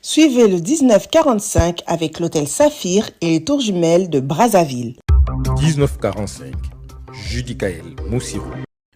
Suivez le 1945 avec l'hôtel Saphir et les tours jumelles de Brazzaville. 1945, Judicaël Moussirou.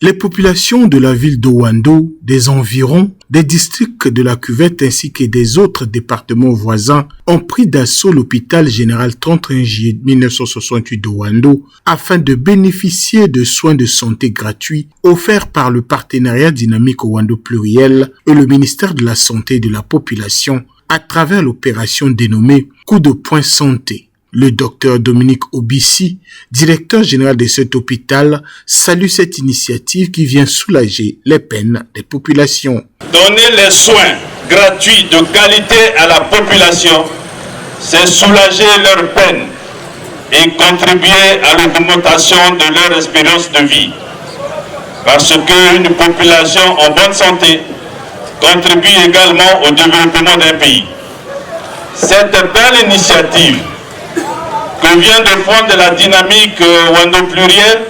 Les populations de la ville d'Owando, des environs, des districts de la Cuvette ainsi que des autres départements voisins ont pris d'assaut l'hôpital général 31 juillet 1968 d'Owando afin de bénéficier de soins de santé gratuits offerts par le partenariat dynamique Owando pluriel et le ministère de la Santé et de la Population à travers l'opération dénommée Coup de poing santé. Le docteur Dominique Obissi, directeur général de cet hôpital, salue cette initiative qui vient soulager les peines des populations. Donner les soins gratuits de qualité à la population, c'est soulager leurs peines et contribuer à l'augmentation de leur espérance de vie. Parce qu'une population en bonne santé contribue également au développement d'un pays. Cette belle initiative que vient de prendre la dynamique Owando pluriel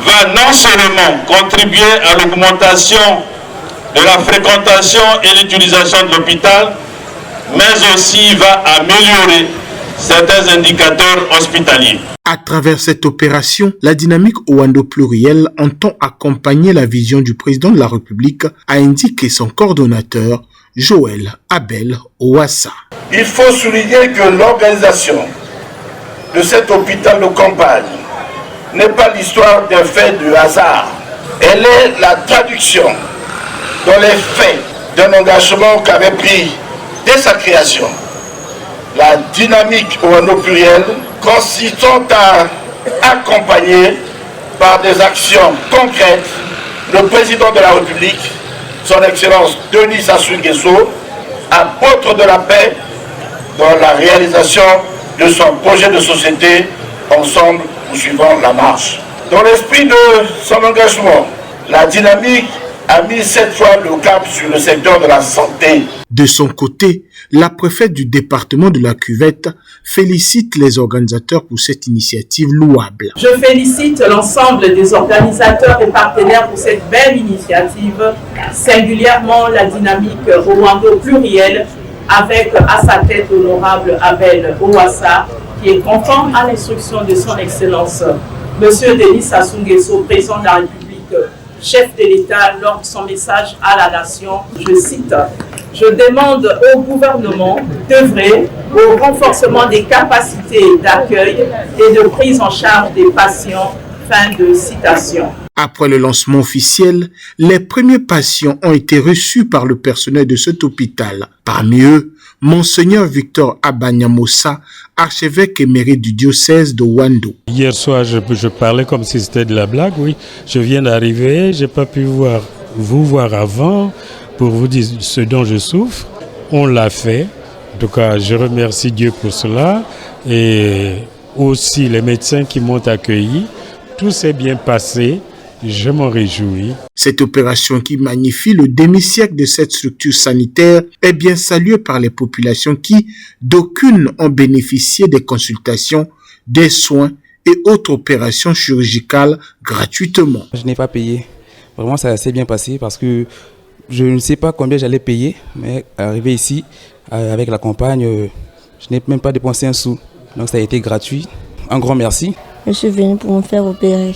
va non seulement contribuer à l'augmentation de la fréquentation et l'utilisation de l'hôpital, mais aussi va améliorer certains indicateurs hospitaliers. À travers cette opération, la dynamique Owando pluriel entend accompagner la vision du président de la République, a indiqué son coordonnateur, Joël Abel Ouassa. Il faut souligner que l'organisation de cet hôpital de campagne n'est pas l'histoire d'un fait de hasard. Elle est la traduction dans les faits d'un engagement qu'avait pris dès sa création la dynamique Owando pluriel, consistant à accompagner par des actions concrètes le président de la République, son Excellence Denis Sassou Nguesso, apôtre de la paix, dans la réalisation de son projet de société, ensemble poursuivant la marche. Dans l'esprit de son engagement, la dynamique a mis cette fois le cap sur le secteur de la santé. De son côté, la préfète du département de la Cuvette félicite les organisateurs pour cette initiative louable. Je félicite l'ensemble des organisateurs et partenaires pour cette belle initiative, singulièrement la dynamique Owando pluriel, avec à sa tête l'honorable Abel Ouassa, qui est conforme à l'instruction de son Excellence, Monsieur Denis Sassou Nguesso, président de la République, chef de l'État, lors de son message à la nation. Je cite: « Je demande au gouvernement d'œuvrer au renforcement des capacités d'accueil et de prise en charge des patients. » Fin de citation. Après le lancement officiel, les premiers patients ont été reçus par le personnel de cet hôpital. Parmi eux, Monseigneur Victor Abanyamosa, archevêque émérite du diocèse de Owando. Hier soir, je parlais comme si c'était de la blague, oui. Je viens d'arriver, je n'ai pas pu vous voir avant pour vous dire ce dont je souffre. On l'a fait. En tout cas, je remercie Dieu pour cela et aussi les médecins qui m'ont accueilli. Tout s'est bien passé. Je m'en réjouis. Cette opération qui magnifie le demi-siècle de cette structure sanitaire est bien saluée par les populations qui, d'aucunes, ont bénéficié des consultations, des soins et autres opérations chirurgicales gratuitement. Je n'ai pas payé. Vraiment, ça s'est bien passé parce que je ne sais pas combien j'allais payer, mais arrivé ici, avec la campagne, je n'ai même pas dépensé un sou. Donc ça a été gratuit. Un grand merci. Je suis venu pour me faire opérer.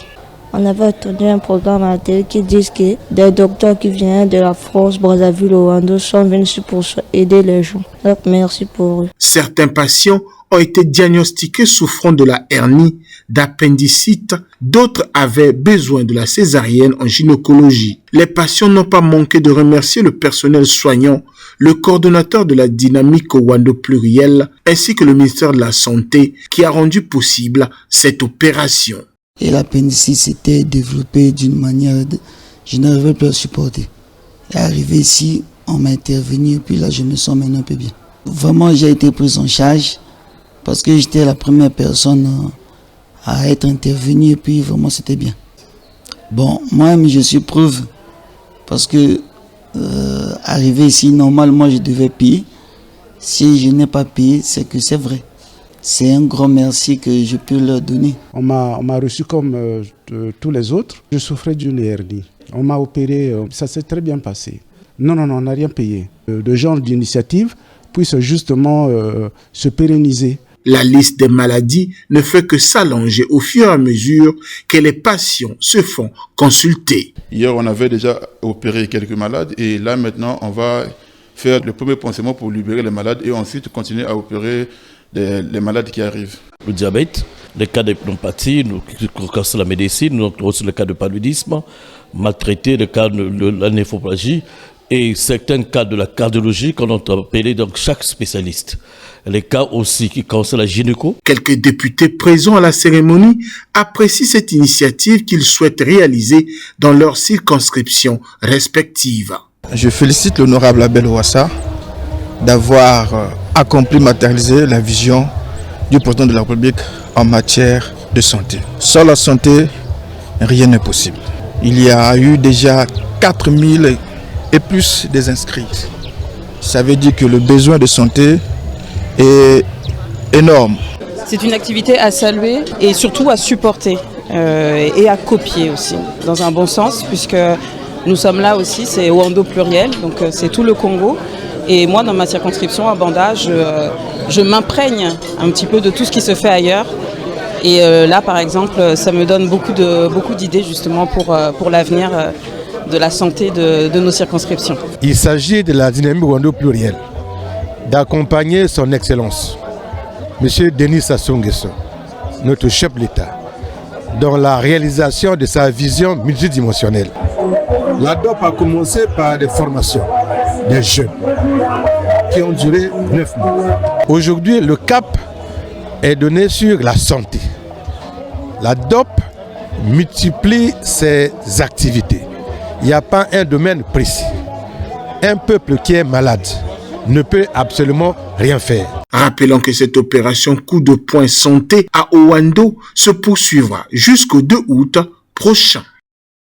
On avait entendu un programme à la télé qui dit que des docteurs qui viennent de la France, Brazzaville, Owando sont venus pour aider les gens. Donc merci pour eux. Certains patients ont été diagnostiqués souffrant de la hernie, d'appendicite. D'autres avaient besoin de la césarienne en gynécologie. Les patients n'ont pas manqué de remercier le personnel soignant, le coordonnateur de la dynamique Owando pluriel, ainsi que le ministère de la Santé qui a rendu possible cette opération. Et l'appendicite s'était développé d'une manière je n'arrivais plus à supporter. Et arrivé ici, on m'a intervenu et puis là je me sens maintenant un peu bien. Vraiment j'ai été pris en charge parce que j'étais la première personne à être intervenue et puis vraiment c'était bien. Bon, moi-même je suis preuve parce que arrivé ici, normalement je devais payer. Si je n'ai pas payé, c'est que c'est vrai. C'est un grand merci que je peux leur donner. On m'a reçu comme tous les autres. Je souffrais d'une hernie. On m'a opéré, ça s'est très bien passé. Non, on n'a rien payé. De genre d'initiative puisse justement se pérenniser. La liste des maladies ne fait que s'allonger au fur et à mesure que les patients se font consulter. Hier, on avait déjà opéré quelques malades et là maintenant, on va faire le premier pansement pour libérer les malades et ensuite continuer à opérer les malades qui arrivent. Le diabète, les cas de pneumopathie, la médecine, aussi le cas de paludisme, maltraité, le cas de la néphropathie et certains cas de la cardiologie qu'on a appelé donc chaque spécialiste. Les cas aussi qui concernent la gynéco. Quelques députés présents à la cérémonie apprécient cette initiative qu'ils souhaitent réaliser dans leurs circonscriptions respectives. Je félicite l'honorable Abel Ouassa d'avoir accompli, matérialisé la vision du président de la République en matière de santé. Sans la santé, rien n'est possible. Il y a eu déjà 4000 et plus des inscrits. Ça veut dire que le besoin de santé est énorme. C'est une activité à saluer et surtout à supporter et à copier aussi, dans un bon sens, puisque nous sommes là aussi, c'est Owando pluriel, donc c'est tout le Congo. Et moi, dans ma circonscription à Banda, je m'imprègne un petit peu de tout ce qui se fait ailleurs. Et là, par exemple, ça me donne beaucoup d'idées justement pour l'avenir de la santé de nos circonscriptions. Il s'agit de la dynamique Owando pluriel, d'accompagner son Excellence, M. Denis Sassou Nguesso, notre chef de l'État, dans la réalisation de sa vision multidimensionnelle. La DOP a commencé par des formations des jeunes qui ont duré 9 mois. Aujourd'hui, le cap est donné sur la santé. La DOP multiplie ses activités. Il n'y a pas un domaine précis. Un peuple qui est malade ne peut absolument rien faire. Rappelons que cette opération coup de poing santé à Owando se poursuivra jusqu'au 2 août prochain.